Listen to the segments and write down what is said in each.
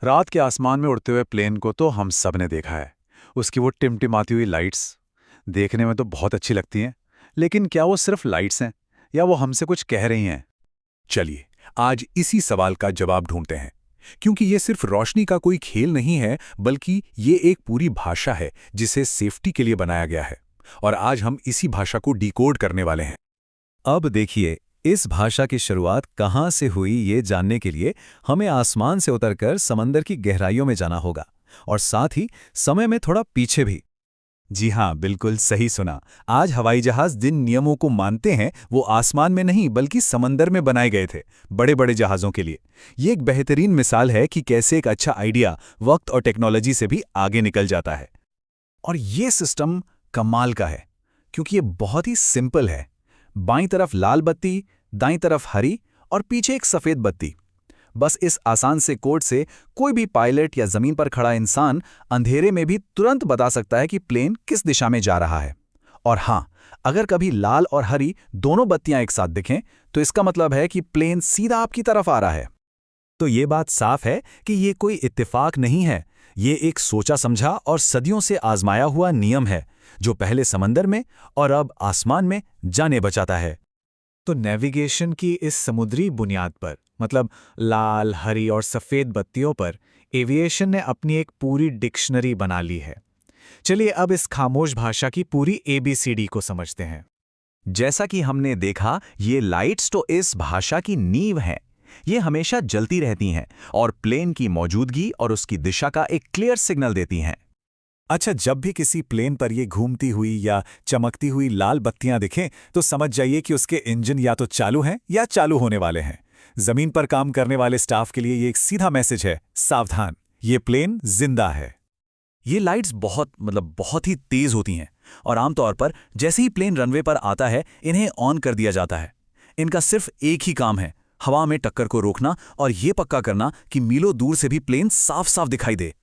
रात के आसमान में उड़ते हुए प्लेन को तो हम सब ने देखा है। उसकी वो टिमटिमाती हुई लाइट्स देखने में तो बहुत अच्छी लगती हैं। लेकिन क्या वो सिर्फ लाइट्स हैं या वो हमसे कुछ कह रही हैं? चलिए, आज इसी सवाल का जवाब ढूंढते हैं। क्योंकि ये सिर्फ रोशनी का कोई खेल नहीं है, बल्कि ये एक पूरी भाषा है जिसे सेफ्टी के लिए बनाया गया है। और आज हम इसी भाषा को डिकोड करने वाले हैं। अब देखिए, इस भाषा की शुरुआत कहाँ से हुई ये जानने के लिए हमें आसमान से उतरकर समंदर की गहराइयों में जाना होगा और साथ ही समय में थोड़ा पीछे भी। जी हाँ, बिल्कुल सही सुना। आज हवाई जहाज जिन नियमों को मानते हैं वो आसमान में नहीं बल्कि समंदर में बनाए गए थे, बड़े बड़े जहाज़ों के लिए। ये एक बेहतरीन मिसाल है कि कैसे एक अच्छा आइडिया वक्त और टेक्नोलॉजी से भी आगे निकल जाता है। और ये सिस्टम कमाल का है, क्योंकि ये बहुत ही सिंपल है। बाईं तरफ लाल बत्ती, दाईं तरफ हरी और पीछे एक सफ़ेद बत्ती। बस इस आसान से कोड से कोई भी पायलट या जमीन पर खड़ा इंसान अंधेरे में भी तुरंत बता सकता है कि प्लेन किस दिशा में जा रहा है। और हाँ, अगर कभी लाल और हरी दोनों बत्तियां एक साथ दिखें, तो इसका मतलब है कि प्लेन सीधा आपकी तरफ आ रहा है। तो ये बात साफ है कि ये कोई इत्तेफाक नहीं है। ये एक सोचा समझा और सदियों से आजमाया हुआ नियम है, जो पहले समंदर में और अब आसमान में जाने बचाता है। तो नेविगेशन की इस समुद्री बुनियाद पर, मतलब लाल, हरी और सफ़ेद बत्तियों पर, एविएशन ने अपनी एक पूरी डिक्शनरी बना ली है। चलिए अब इस खामोश भाषा की पूरी एबीसीडी को समझते हैं। जैसा कि हमने देखा, ये लाइट्स तो इस भाषा की नींव हैं। ये हमेशा जलती रहती हैं और प्लेन की मौजूदगी और उसकी दिशा का एक क्लियर सिग्नल देती हैं। अच्छा, जब भी किसी प्लेन पर ये घूमती हुई या चमकती हुई लाल बत्तियां दिखें, तो समझ जाइए कि उसके इंजन या तो चालू हैं या चालू होने वाले हैं। जमीन पर काम करने वाले स्टाफ के लिए ये एक सीधा मैसेज है, सावधान, ये प्लेन जिंदा है। ये लाइट्स बहुत ही तेज होती हैं और आमतौर पर जैसे ही प्लेन रनवे पर आता है, इन्हें ऑन कर दिया जाता है। इनका सिर्फ एक ही काम है, हवा में टक्कर को रोकना और ये पक्का करना कि मीलों दूर से भी प्लेन साफ साफ दिखाई दे।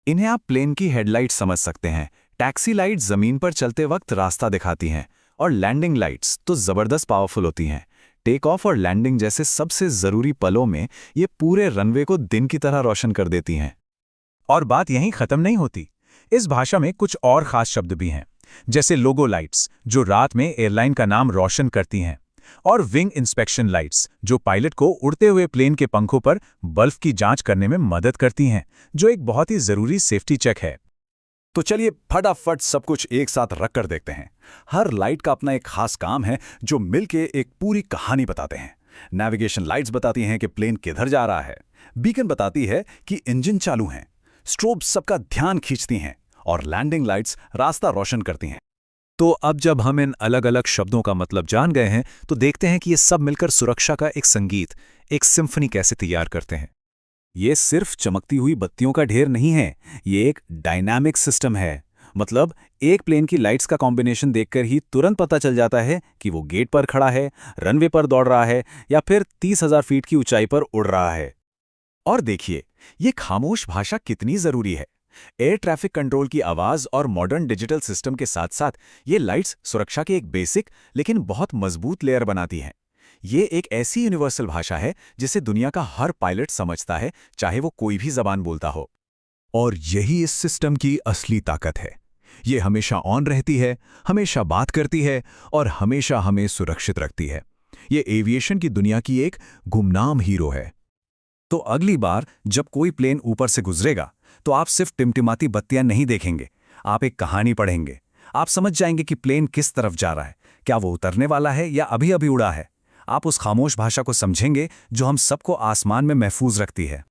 इन्हें आप प्लेन की हेडलाइट्स समझ सकते हैं। टैक्सी लाइट्स जमीन पर चलते वक्त रास्ता दिखाती हैं और लैंडिंग लाइट्स तो ज़बरदस्त पावरफुल होती हैं। टेक ऑफ और लैंडिंग जैसे सबसे ज़रूरी पलों में ये पूरे रनवे को दिन की तरह रोशन कर देती हैं। और बात यहीं खत्म नहीं होती। इस भाषा में कुछ और खास शब्द भी हैं, जैसे लोगो लाइट्स, जो रात में एयरलाइन का नाम रोशन करती हैं, और विंग इंस्पेक्शन लाइट्स, जो पायलट को उड़ते हुए प्लेन के पंखों पर बल्ब की जांच करने में मदद करती हैं, जो एक बहुत ही जरूरी सेफ्टी चेक है। तो चलिए फटाफट सब कुछ एक साथ रख कर देखते हैं। हर लाइट का अपना एक खास काम है, जो मिलके एक पूरी कहानी बताते हैं। नेविगेशन लाइट्स बताती हैं कि प्लेन किधर जा रहा है। बीकन बताती है कि इंजन चालू हैं। स्ट्रोब सबका ध्यान खींचती हैं और लैंडिंग लाइट्स रास्ता रोशन करती हैं। तो अब जब हम इन अलग अलग शब्दों का मतलब जान गए हैं, तो देखते हैं कि ये सब मिलकर सुरक्षा का एक संगीत, एक सिम्फनी कैसे तैयार करते हैं। ये सिर्फ चमकती हुई बत्तियों का ढेर नहीं है, ये एक डायनामिक सिस्टम है। मतलब एक प्लेन की लाइट्स का कॉम्बिनेशन देखकर ही तुरंत पता चल जाता है कि वो गेट पर खड़ा है, रनवे पर दौड़ रहा है या फिर 30,000 फीट की ऊंचाई पर उड़ रहा है। और देखिए, ये खामोश भाषा कितनी जरूरी है। एयर ट्रैफिक कंट्रोल की आवाज और मॉडर्न डिजिटल सिस्टम के साथ साथ ये लाइट्स सुरक्षा के एक बेसिक लेकिन बहुत मजबूत लेयर बनाती हैं। ये एक ऐसी यूनिवर्सल भाषा है जिसे दुनिया का हर पायलट समझता है, चाहे वो कोई भी जबान बोलता हो। और यही इस सिस्टम की असली ताकत है। ये हमेशा ऑन रहती है, हमेशा बात करती है और हमेशा हमें सुरक्षित रखती है। ये एविएशन की दुनिया की एक गुमनाम हीरो है। तो अगली बार जब कोई प्लेन ऊपर से गुजरेगा, तो आप सिर्फ टिमटिमाती बत्तियां नहीं देखेंगे, आप एक कहानी पढ़ेंगे। आप समझ जाएंगे कि प्लेन किस तरफ जा रहा है, क्या वो उतरने वाला है या अभी अभी उड़ा है। आप उस खामोश भाषा को समझेंगे जो हम सबको आसमान में महफूज रखती है।